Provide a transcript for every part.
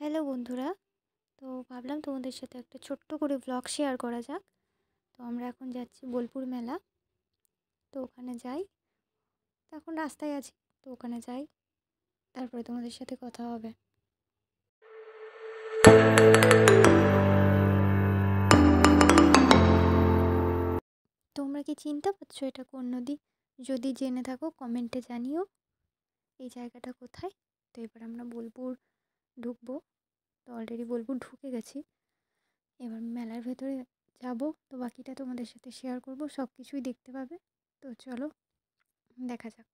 Hello বন্ধুরা, তো ভাবলাম তোমাদের সাথে একটা ছোট্ট করে ব্লগ শেয়ার করা যাক। তো আমরা এখন যাচ্ছি বোলপুর মেলা। তো ওখানে যাই, তো এখন রাস্তায় আছি। তো ওখানে যাই, তারপরে তোমাদের সাথে কথা হবে। তোমরা কি চিনতে পারছো এটা কোন নদী? যদি জেনে থাকো কমেন্টে জানিও এই জায়গাটা কোথায়। তো এবার আমরা বোলপুর ঢুকবো। তো অলরেডি বোলপুর ঢুকে গেছি, এবার মেলার ভেতরে যাব। তো বাকিটা তোমাদের সাথে শেয়ার করব, সব কিছুই দেখতে পাবে। তো চলো দেখা যাক।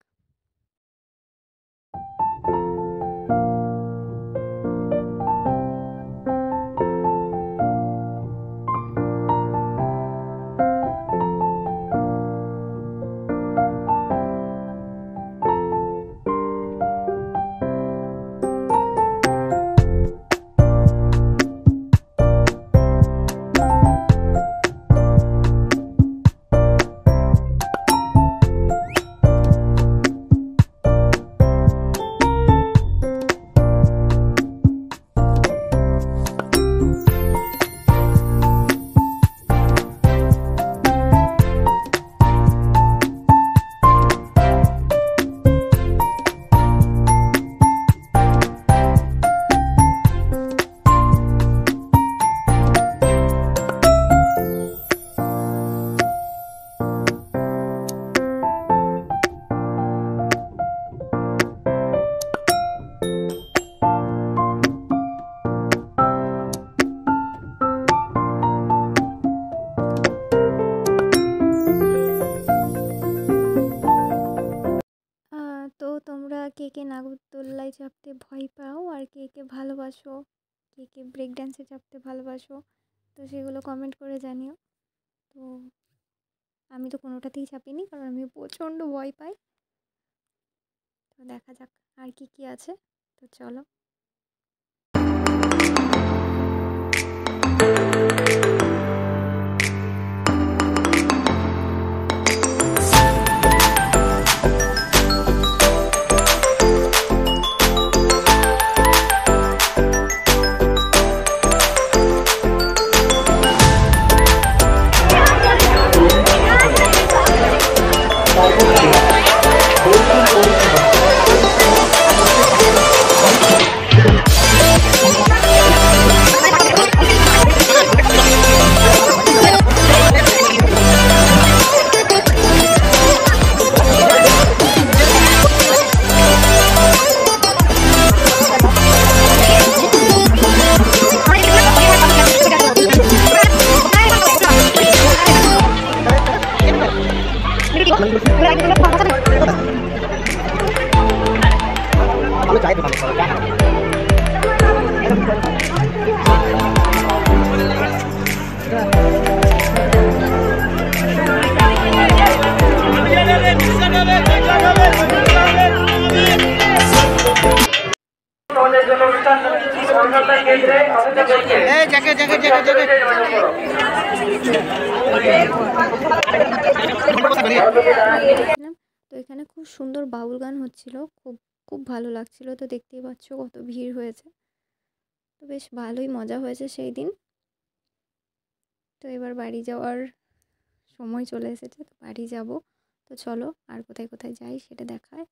তো তোমরা কে কে নাগরদোল্লায় চাপতে ভয় পাও, আর কে কে ভালোবাসো, কে কে ব্রেক ডান্সে চাপতে ভালোবাসো, তো সেগুলো কমেন্ট করে জানিও। তো আমি তো কোনোটাতেই চাপিনি, কারণ আমি প্রচণ্ড ভয় পাই। তো দেখা যাক আর কি কি আছে। তো চলো। তো এখানে খুব সুন্দর বাউল গান হচ্ছিল, খুব খুব ভালো লাগছিল। তো দেখতেই পাচ্ছ কত ভিড় হয়েছে। তো বেশ ভালোই মজা হয়েছে সেই দিন। তো এবার বাড়ি যাওয়ার সময় চলে এসেছে, তো বাড়ি যাব। তো চলো আর কোথায় কোথায় যাই সেটা দেখায়।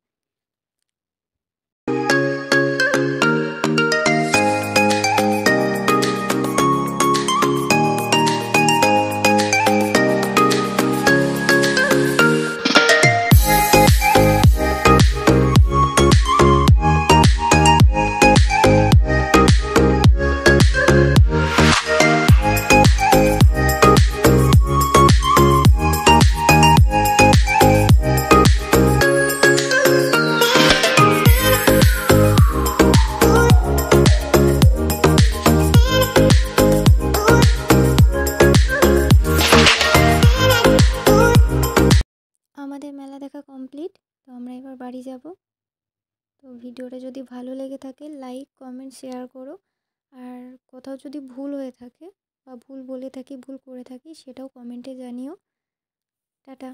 আমাদের মেলা দেখা কমপ্লিট। তো আমরা এবার বাড়ি যাব। তো ভিডিওটা যদি ভালো লেগে থাকে লাইক কমেন্ট শেয়ার করো। আর কোথাও যদি ভুল হয়ে থাকে বা ভুল বলে থাকি, ভুল করে থাকি, সেটাও কমেন্টে জানিও। টাটা।